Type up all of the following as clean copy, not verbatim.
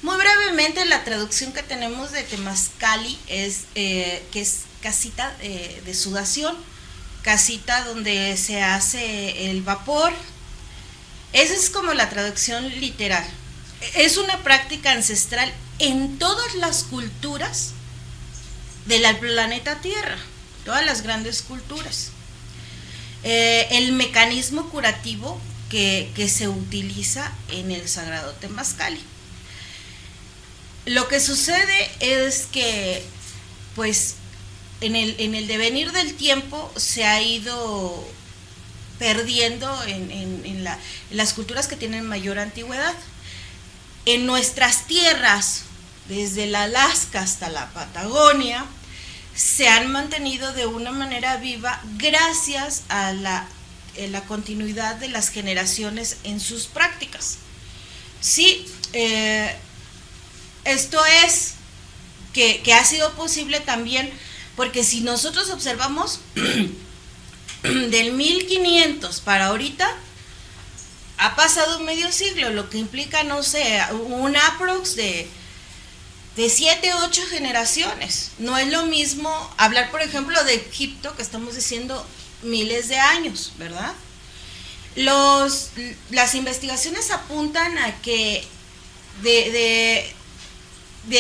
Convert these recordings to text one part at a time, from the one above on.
Muy brevemente, la traducción que tenemos de temazcali es que es casita de sudación, casita donde se hace el vapor. Esa es como la traducción literal. Es una práctica ancestral en todas las culturas del planeta Tierra, todas las grandes culturas. El mecanismo curativo que se utiliza en el sagrado temazcali. Lo que sucede es que, pues, en el devenir del tiempo se ha ido perdiendo en las culturas que tienen mayor antigüedad. En nuestras tierras, desde el Alaska hasta la Patagonia, se han mantenido de una manera viva gracias a la continuidad de las generaciones en sus prácticas. Sí, esto es que ha sido posible también porque si nosotros observamos del 1500 para ahorita ha pasado medio siglo, lo que implica, no sé, un aprox de 7 o 8 generaciones. No es lo mismo hablar, por ejemplo, de Egipto, que estamos diciendo miles de años, ¿verdad? Las investigaciones apuntan a que de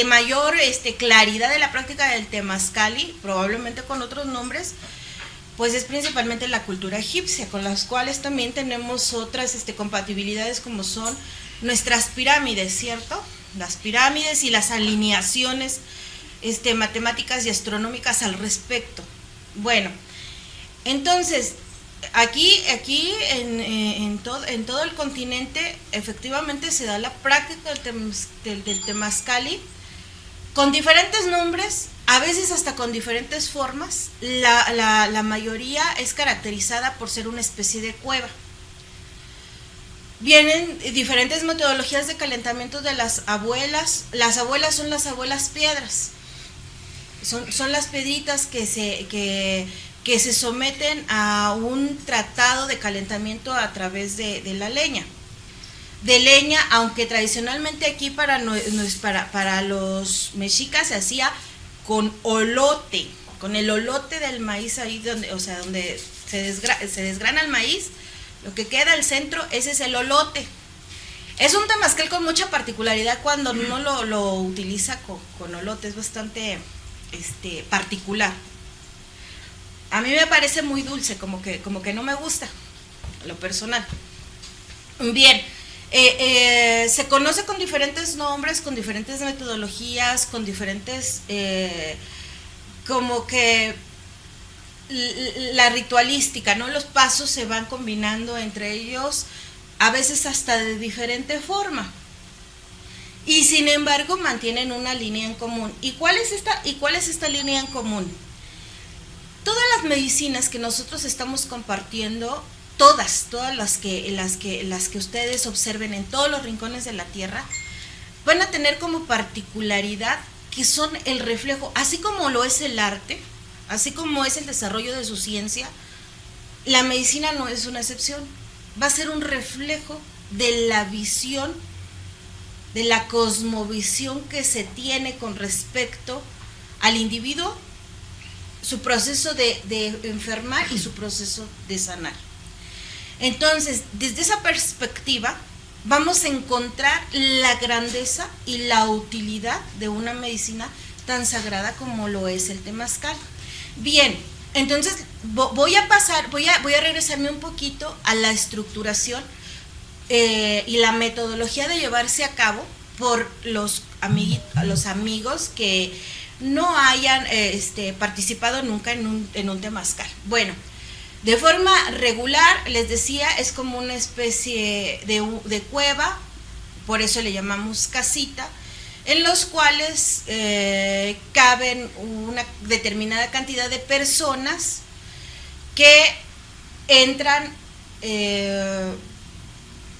mayor claridad de la práctica del temazcali, probablemente con otros nombres, pues es principalmente la cultura egipcia, con las cuales también tenemos otras compatibilidades como son nuestras pirámides, ¿cierto? Las pirámides y las alineaciones matemáticas y astronómicas al respecto. Bueno, entonces, aquí en todo el continente efectivamente se da la práctica del temazcali con diferentes nombres, a veces hasta con diferentes formas. La mayoría es caracterizada por ser una especie de cueva. Vienen diferentes metodologías de calentamiento de las abuelas. Las abuelas son las abuelas piedras. Son las piedritas que se someten a un tratado de calentamiento a través de la leña. De leña, aunque tradicionalmente aquí para los mexicas se hacía con olote, con el olote del maíz ahí donde se desgrana el maíz, lo que queda al centro, ese es el olote. Es un temazcal con mucha particularidad cuando uno lo utiliza con olote, es bastante particular. A mí me parece muy dulce, como que no me gusta, lo personal. Bien, se conoce con diferentes nombres, con diferentes metodologías, con diferentes, como que la ritualística, ¿no? Los pasos se van combinando entre ellos, a veces hasta de diferente forma. Y sin embargo mantienen una línea en común. ¿Y cuál es esta línea en común? Todas las medicinas que nosotros estamos compartiendo, todas las que ustedes observen en todos los rincones de la tierra, van a tener como particularidad que son el reflejo, así como lo es el arte, así como es el desarrollo de su ciencia, la medicina no es una excepción. Va a ser un reflejo de la visión, de la cosmovisión que se tiene con respecto al individuo, su proceso de enfermar y su proceso de sanar. Entonces, desde esa perspectiva, vamos a encontrar la grandeza y la utilidad de una medicina tan sagrada como lo es el temazcal. Bien, entonces voy a regresarme un poquito a la estructuración y la metodología de llevarse a cabo por los amigos que no hayan participado nunca en un temazcal. Bueno, de forma regular, les decía, es como una especie de cueva, por eso le llamamos casita, en los cuales caben una determinada cantidad de personas que entran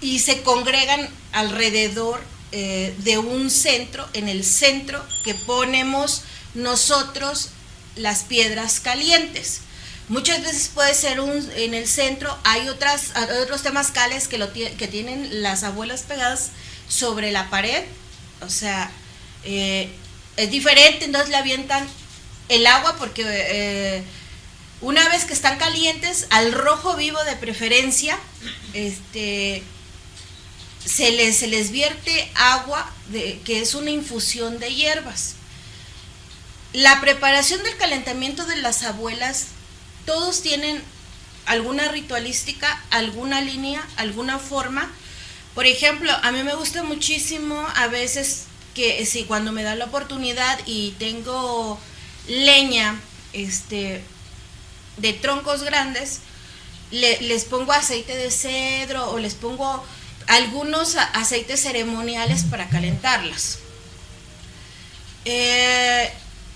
y se congregan alrededor de un centro, en el centro que ponemos nosotros las piedras calientes. Muchas veces puede ser en el centro, hay otros temazcales que tienen las abuelas pegadas sobre la pared, o sea, es diferente, entonces le avientan el agua porque una vez que están calientes, al rojo vivo de preferencia, se les vierte agua que es una infusión de hierbas. La preparación del calentamiento de las abuelas, todos tienen alguna ritualística, alguna línea, alguna forma. Por ejemplo, a mí me gusta muchísimo a veces que si cuando me da la oportunidad y tengo leña de troncos grandes, les pongo aceite de cedro o les pongo algunos aceites ceremoniales para calentarlas.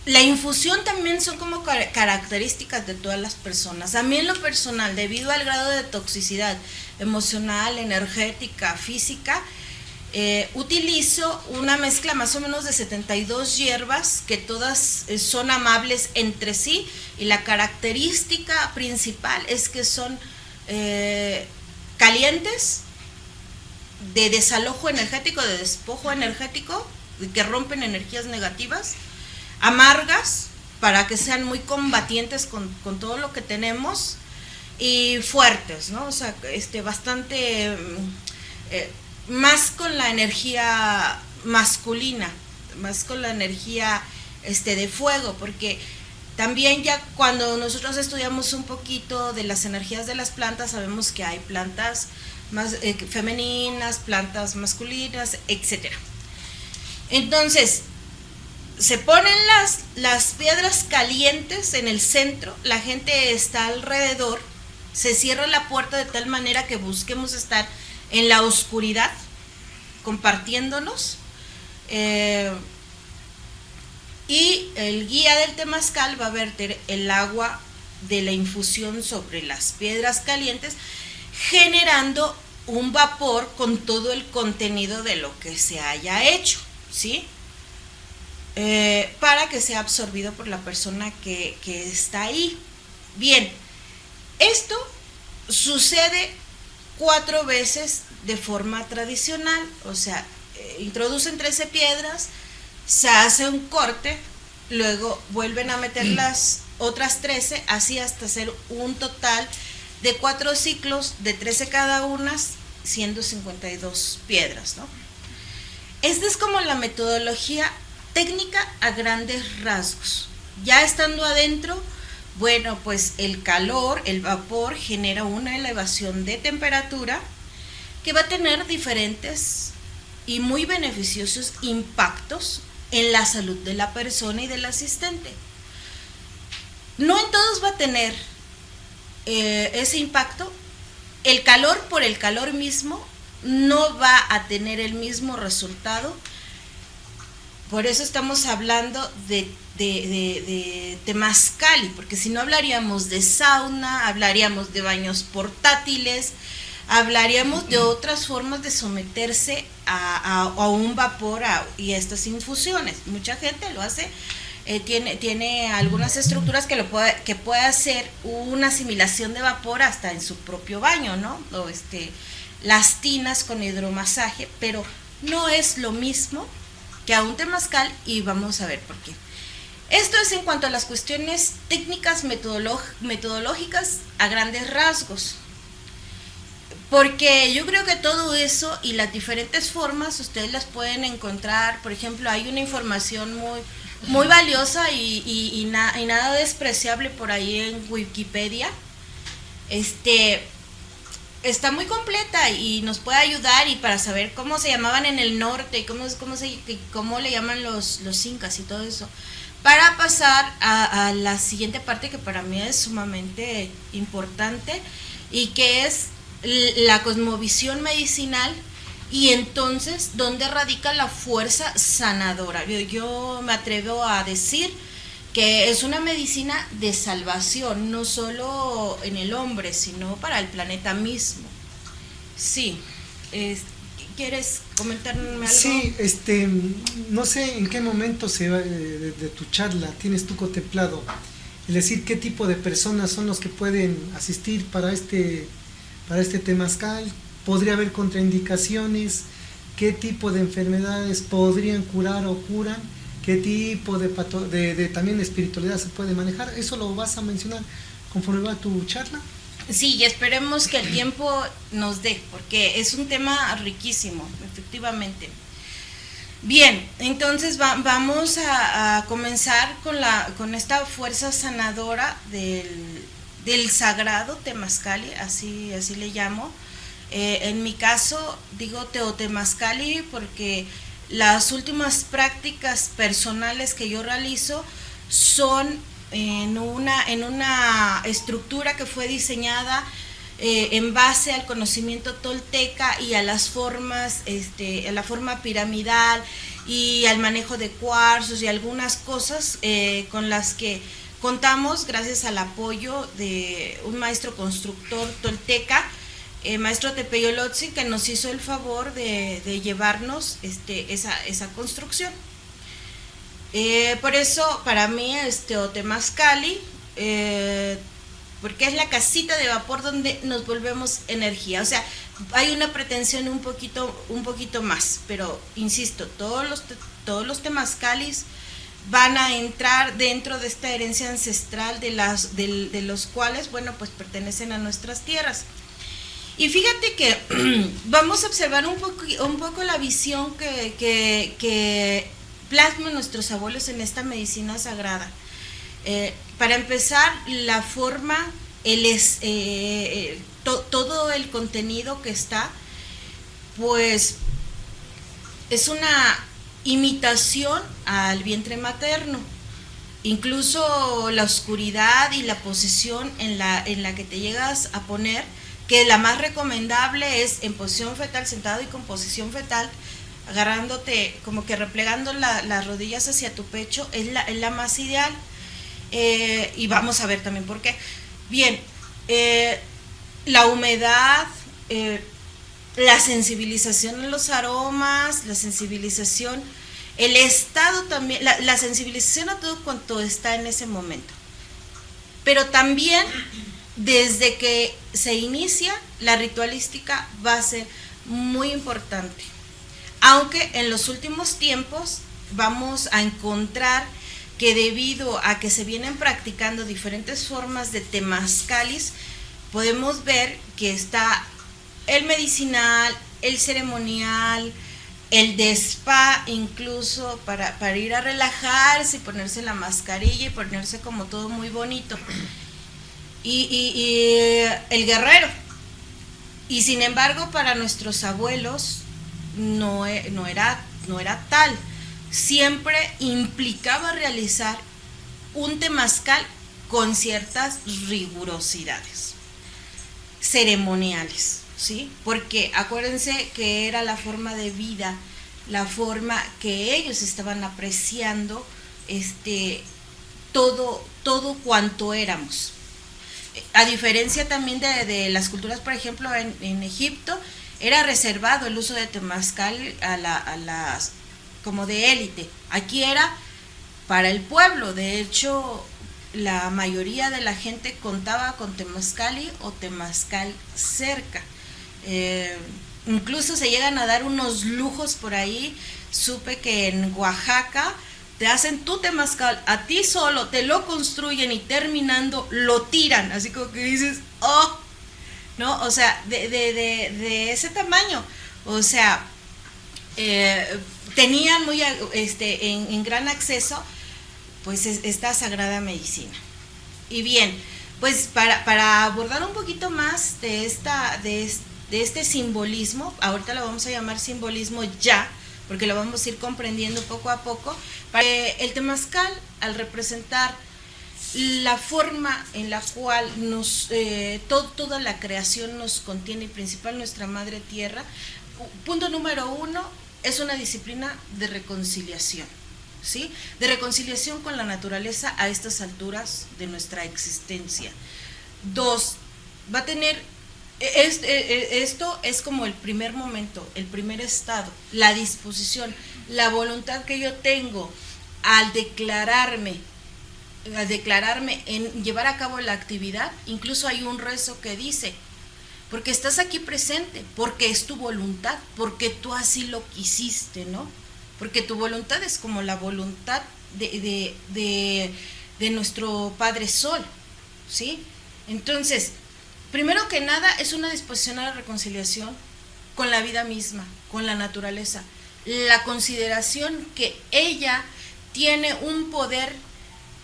La infusión también son como características de todas las personas. A mí en lo personal, debido al grado de toxicidad emocional, energética, física, utilizo una mezcla más o menos de 72 hierbas que todas son amables entre sí, y la característica principal es que son calientes, de desalojo energético, de despojo energético, que rompen energías negativas, amargas, para que sean muy combatientes con todo lo que tenemos, y fuertes, ¿no? O sea, bastante más con la energía masculina, más con la energía de fuego, porque también ya cuando nosotros estudiamos un poquito de las energías de las plantas, sabemos que hay plantas más femeninas, plantas masculinas, etcétera. Entonces, se ponen las piedras calientes en el centro, la gente está alrededor, se cierra la puerta de tal manera que busquemos estar en la oscuridad, compartiéndonos, y el guía del temazcal va a verter el agua de la infusión sobre las piedras calientes, generando un vapor con todo el contenido de lo que se haya hecho, ¿sí? Para que sea absorbido por la persona que está ahí. Bien, esto sucede 4 veces de forma tradicional, o sea, introducen 13 piedras, se hace un corte, luego vuelven a meter las otras 13, así hasta hacer un total de 4 ciclos de 13 cada una, siendo 52 piedras, ¿no? Esta es como la metodología técnica a grandes rasgos. Ya estando adentro, bueno, pues el calor, el vapor genera una elevación de temperatura que va a tener diferentes y muy beneficiosos impactos en la salud de la persona y del asistente. No en todos va a tener ese impacto. El calor por el calor mismo no va a tener el mismo resultado. Por eso estamos hablando de temazcali, porque si no hablaríamos de sauna, hablaríamos de baños portátiles, hablaríamos de otras formas de someterse a un vapor y a estas infusiones. Mucha gente lo hace, tiene algunas estructuras que puede hacer una asimilación de vapor hasta en su propio baño, ¿no? O las tinas con hidromasaje, pero no es lo mismo que a un temazcal, y vamos a ver por qué. Esto es en cuanto a las cuestiones técnicas metodológicas a grandes rasgos, porque yo creo que todo eso y las diferentes formas ustedes las pueden encontrar. Por ejemplo, hay una información muy valiosa y nada despreciable por ahí en Wikipedia. Está muy completa y nos puede ayudar, y para saber cómo se llamaban en el norte y cómo le llaman los incas y todo eso, para pasar a la siguiente parte que para mí es sumamente importante, y que es la cosmovisión medicinal, y entonces dónde radica la fuerza sanadora. Yo me atrevo a decir que es una medicina de salvación, no solo en el hombre, sino para el planeta mismo. Sí, ¿quieres comentarme algo? Sí, no sé en qué momento de tu charla tienes tú contemplado el decir qué tipo de personas son los que pueden asistir para este temazcal. ¿Podría haber contraindicaciones? qué tipo de enfermedades podrían curar o curan, qué tipo de también espiritualidad se puede manejar. ¿Eso lo vas a mencionar conforme va tu charla? Sí, y esperemos que el tiempo nos dé, porque es un tema riquísimo, efectivamente. Bien, entonces vamos a comenzar con esta fuerza sanadora del sagrado Temazcali, así le llamo. En mi caso digo Teotemazcali porque las últimas prácticas personales que yo realizo son en una estructura que fue diseñada en base al conocimiento tolteca y a las formas, a la forma piramidal y al manejo de cuarzos y algunas cosas con las que contamos gracias al apoyo de un maestro constructor tolteca, maestro Tepeyolotzi, que nos hizo el favor de llevarnos esa construcción. Por eso para mí Teotemazcali, porque es la casita de vapor donde nos volvemos energía. O sea, hay una pretensión un poquito más, pero insisto, todos los temazcalis van a entrar dentro de esta herencia ancestral de los cuales, bueno, pues pertenecen a nuestras tierras. Y fíjate que vamos a observar un poco la visión que plasman nuestros abuelos en esta medicina sagrada. Para empezar, la forma, todo el contenido que está, pues es una imitación al vientre materno. Incluso la oscuridad y la posición en la que te llegas a poner, que la más recomendable es en posición fetal, sentado y con posición fetal, agarrándote, como que replegando las rodillas hacia tu pecho, es la más ideal. Y vamos a ver también por qué. Bien, la humedad, la sensibilización en los aromas, la sensibilización, el estado también, la sensibilización a todo cuanto está en ese momento. Pero también, desde que se inicia, la ritualística va a ser muy importante. Aunque en los últimos tiempos vamos a encontrar que debido a que se vienen practicando diferentes formas de temazcalis, podemos ver que está el medicinal, el ceremonial, el de spa, incluso para ir a relajarse y ponerse la mascarilla y ponerse como todo muy bonito. Y el guerrero. Y sin embargo, para nuestros abuelos no era tal. Siempre implicaba realizar un temazcal con ciertas rigurosidades ceremoniales, ¿sí? Porque acuérdense que era la forma de vida, la forma que ellos estaban apreciando todo cuanto éramos. A diferencia también de las culturas, por ejemplo, en Egipto, era reservado el uso de temazcal a las como de élite. Aquí era para el pueblo. De hecho, la mayoría de la gente contaba con temazcali o temazcal cerca. Incluso se llegan a dar unos lujos por ahí. Supe que en Oaxaca te hacen tu temazcal a ti solo, te lo construyen y terminando lo tiran, así como que dices, oh, ¿no? O sea, de ese tamaño. O sea, tenían muy en gran acceso pues esta sagrada medicina. Y bien, pues para abordar un poquito más de este simbolismo, ahorita lo vamos a llamar simbolismo ya, porque lo vamos a ir comprendiendo poco a poco. El temazcal, al representar la forma en la cual toda la creación nos contiene, y principal nuestra madre tierra, punto número 1, es una disciplina de reconciliación, ¿sí? De reconciliación con la naturaleza a estas alturas de nuestra existencia. 2, va a tener, esto es como el primer momento, el primer estado, la disposición, la voluntad que yo tengo al declararme en llevar a cabo la actividad. Incluso hay un rezo que dice, porque estás aquí presente, porque es tu voluntad, porque tú así lo quisiste, ¿no? Porque tu voluntad es como la voluntad de nuestro Padre Sol, ¿sí? Entonces, primero que nada, es una disposición a la reconciliación con la vida misma, con la naturaleza. La consideración que ella tiene un poder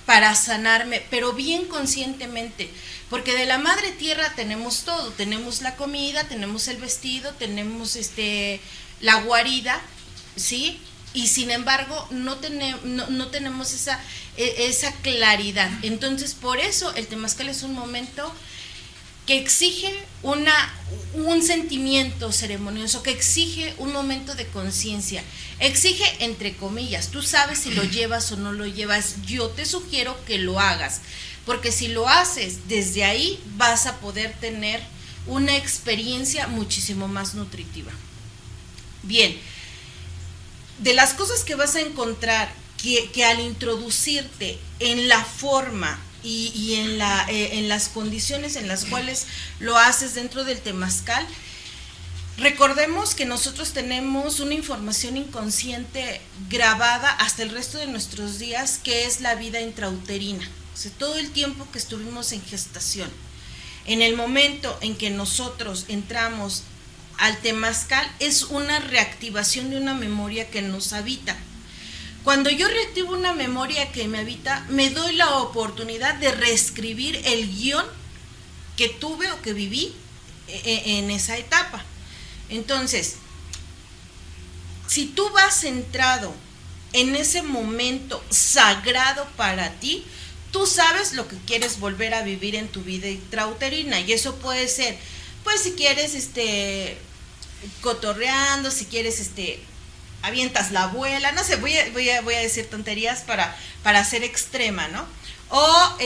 para sanarme, pero bien conscientemente, porque de la madre tierra tenemos todo, tenemos la comida, tenemos el vestido, tenemos la guarida, ¿sí? Y sin embargo no tenemos esa claridad. Entonces, por eso el temazcal es un momento que exige un sentimiento ceremonioso, que exige un momento de conciencia, exige entre comillas, tú sabes si lo llevas o no lo llevas, yo te sugiero que lo hagas, porque si lo haces desde ahí vas a poder tener una experiencia muchísimo más nutritiva. Bien, de las cosas que vas a encontrar que al introducirte en la forma y en las condiciones en las cuales lo haces dentro del temazcal, recordemos que nosotros tenemos una información inconsciente grabada hasta el resto de nuestros días, que es la vida intrauterina, o sea, todo el tiempo que estuvimos en gestación. En el momento en que nosotros entramos al temazcal, es una reactivación de una memoria que nos habita. Cuando yo reactivo una memoria que me habita, me doy la oportunidad de reescribir el guión que tuve o que viví en esa etapa. Entonces, si tú vas centrado en ese momento sagrado para ti, tú sabes lo que quieres volver a vivir en tu vida intrauterina, y eso puede ser, pues si quieres cotorreando, si quieres avientas la abuela, no sé, voy a decir tonterías para ser extrema, ¿no? O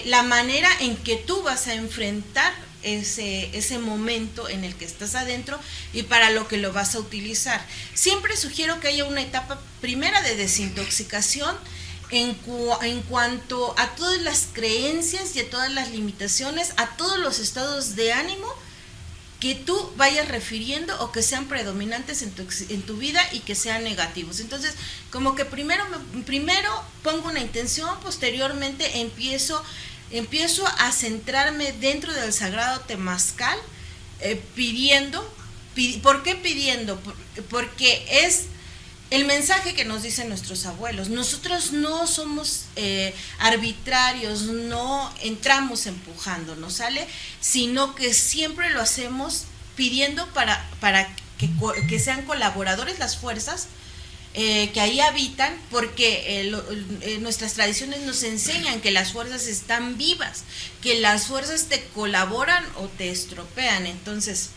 la manera en que tú vas a enfrentar ese momento en el que estás adentro y para lo que lo vas a utilizar. Siempre sugiero que haya una etapa primera de desintoxicación en cuanto a todas las creencias y a todas las limitaciones, a todos los estados de ánimo que tú vayas refiriendo o que sean predominantes en tu vida y que sean negativos. Entonces, como que primero pongo una intención, posteriormente empiezo a centrarme dentro del sagrado temazcal, pidiendo. ¿Por qué pidiendo? Porque es el mensaje que nos dicen nuestros abuelos. Nosotros no somos arbitrarios, no entramos empujando, ¿no sale? Sino que siempre lo hacemos pidiendo para que sean colaboradores las fuerzas que ahí habitan, porque nuestras tradiciones nos enseñan que las fuerzas están vivas, que las fuerzas te colaboran o te estropean. Entonces,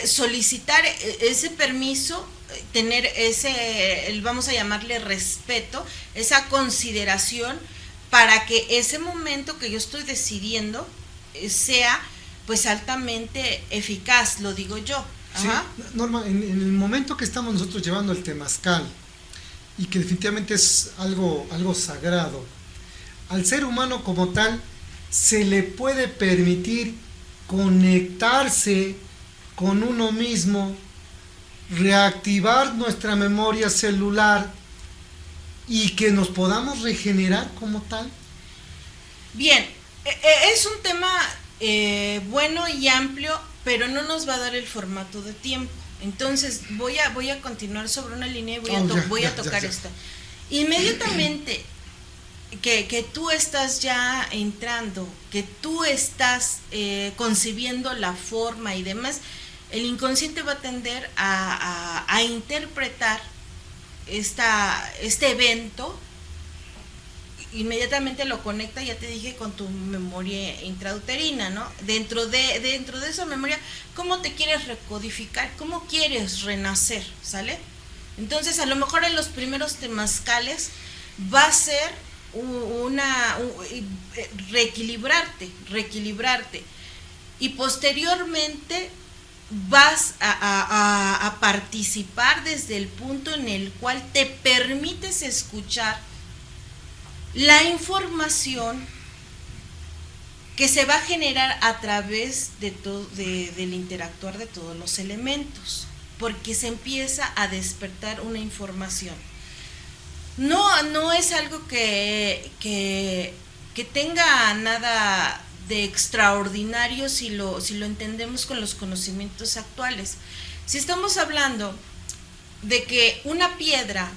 solicitar ese permiso, tener vamos a llamarle respeto, esa consideración, para que ese momento que yo estoy decidiendo sea pues altamente eficaz, lo digo yo. Ajá. Sí, Norma, en el momento que estamos nosotros llevando el temazcal, y que definitivamente es algo sagrado, al ser humano como tal se le puede permitir conectarse con uno mismo, reactivar nuestra memoria celular y que nos podamos regenerar como tal. Bien, es un tema bueno y amplio, pero no nos va a dar el formato de tiempo. Entonces voy a continuar sobre una línea y voy a tocar esto. Inmediatamente que tú estás ya entrando, que tú estás concibiendo la forma y demás, el inconsciente va a tender a interpretar este evento, inmediatamente lo conecta, ya te dije, con tu memoria intrauterina, ¿no? Dentro de esa memoria, ¿cómo te quieres recodificar? ¿Cómo quieres renacer? ¿Sale? Entonces, a lo mejor en los primeros temazcales va a ser reequilibrarte, y posteriormente vas a participar desde el punto en el cual te permites escuchar la información que se va a generar a través del interactuar de todos los elementos, porque se empieza a despertar una información. No es algo que tenga nada de extraordinario si lo entendemos con los conocimientos actuales. Si estamos hablando de que una piedra,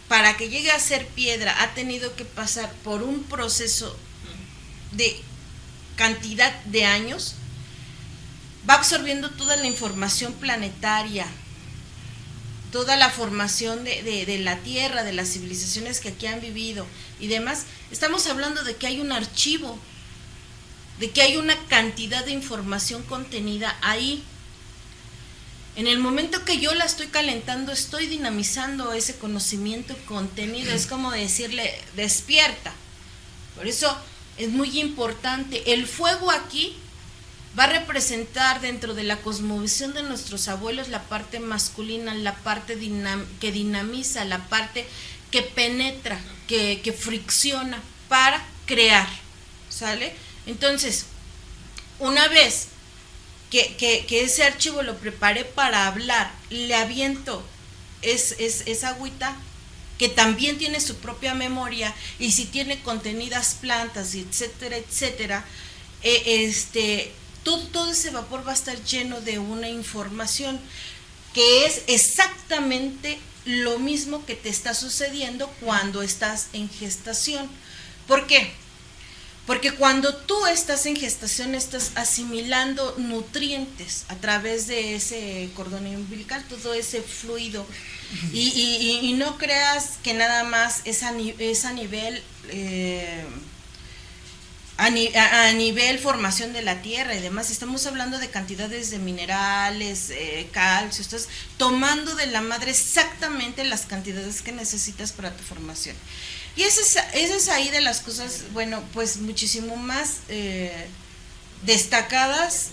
para que llegue a ser piedra, ha tenido que pasar por un proceso de cantidad de años, va absorbiendo toda la información planetaria, toda la formación de la Tierra, de las civilizaciones que aquí han vivido y demás. Estamos hablando de que hay un archivo, de que hay una cantidad de información contenida ahí. En el momento que yo la estoy calentando, estoy dinamizando ese conocimiento contenido. Es como decirle, despierta. Por eso es muy importante. El fuego aquí va a representar dentro de la cosmovisión de nuestros abuelos la parte masculina, la parte que dinamiza, la parte que penetra, que fricciona para crear, ¿sale? Entonces, una vez que ese archivo lo preparé para hablar, le aviento esa agüita que también tiene su propia memoria, y si tiene contenidas plantas, etcétera, etcétera, todo ese vapor va a estar lleno de una información que es exactamente lo mismo que te está sucediendo cuando estás en gestación. ¿Por qué? Porque cuando tú estás en gestación estás asimilando nutrientes a través de ese cordón umbilical, todo ese fluido. Y no creas que nada más es a nivel formación de la tierra y demás. Estamos hablando de cantidades de minerales, calcio. Estás tomando de la madre exactamente las cantidades que necesitas para tu formación. Y esa es ahí de las cosas, bueno, pues muchísimo más destacadas,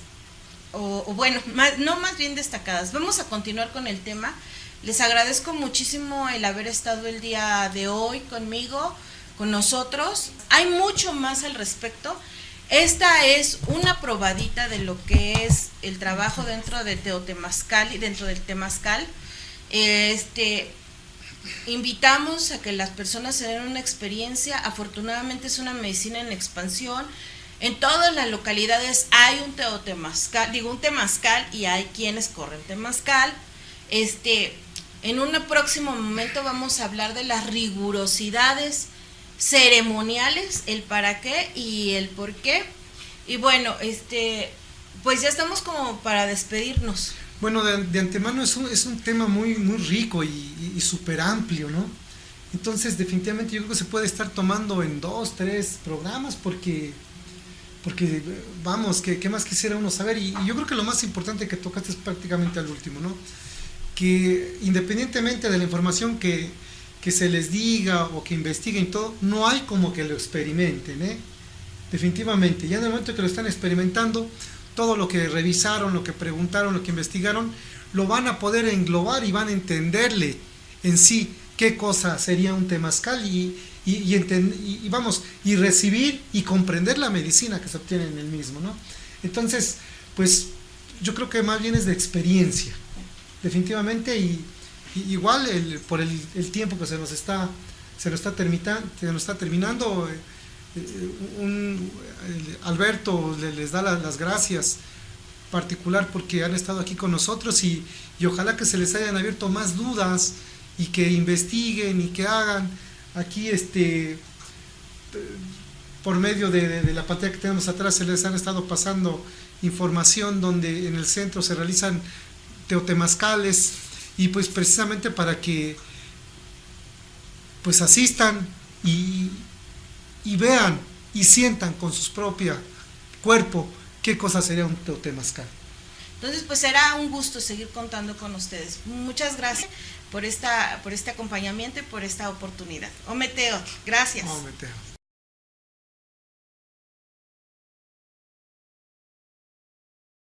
más bien destacadas. Vamos a continuar con el tema. Les agradezco muchísimo el haber estado el día de hoy conmigo, con nosotros. Hay mucho más al respecto. Esta es una probadita de lo que es el trabajo dentro de Teotemazcal y dentro del Temazcal. Invitamos a que las personas se den una experiencia. Afortunadamente es una medicina en expansión. En todas las localidades hay un temazcal, y hay quienes corren temazcal. En un próximo momento vamos a hablar de las rigurosidades ceremoniales, el para qué y el por qué. Y bueno, pues ya estamos como para despedirnos. Bueno, de antemano es un tema muy, muy rico y súper amplio, ¿no? Entonces, definitivamente yo creo que se puede estar tomando en 2, 3 programas porque vamos, ¿qué más quisiera uno saber? Y yo creo que lo más importante que tocaste es prácticamente al último, ¿no? Que independientemente de la información que se les diga o que investiguen y todo, no hay como que lo experimenten, ¿eh? Definitivamente, ya en el momento que lo están experimentando, todo lo que revisaron, lo que preguntaron, lo que investigaron, lo van a poder englobar y van a entenderle en sí qué cosa sería un temazcal y recibir y comprender la medicina que se obtiene en el mismo, ¿no? Entonces, pues yo creo que más bien es de experiencia, definitivamente, y igual por el tiempo que se nos está terminando, Alberto les da las gracias particular porque han estado aquí con nosotros y ojalá que se les hayan abierto más dudas y que investiguen y que hagan aquí por medio de la pantalla que tenemos atrás. Se les han estado pasando información donde en el centro se realizan teotemazcales, y pues precisamente para que pues asistan y vean y sientan con su propio cuerpo qué cosa sería un teotemazcal. Entonces, pues será un gusto seguir contando con ustedes. Muchas gracias por este acompañamiento y por esta oportunidad. Ometeo, gracias. Ometeo.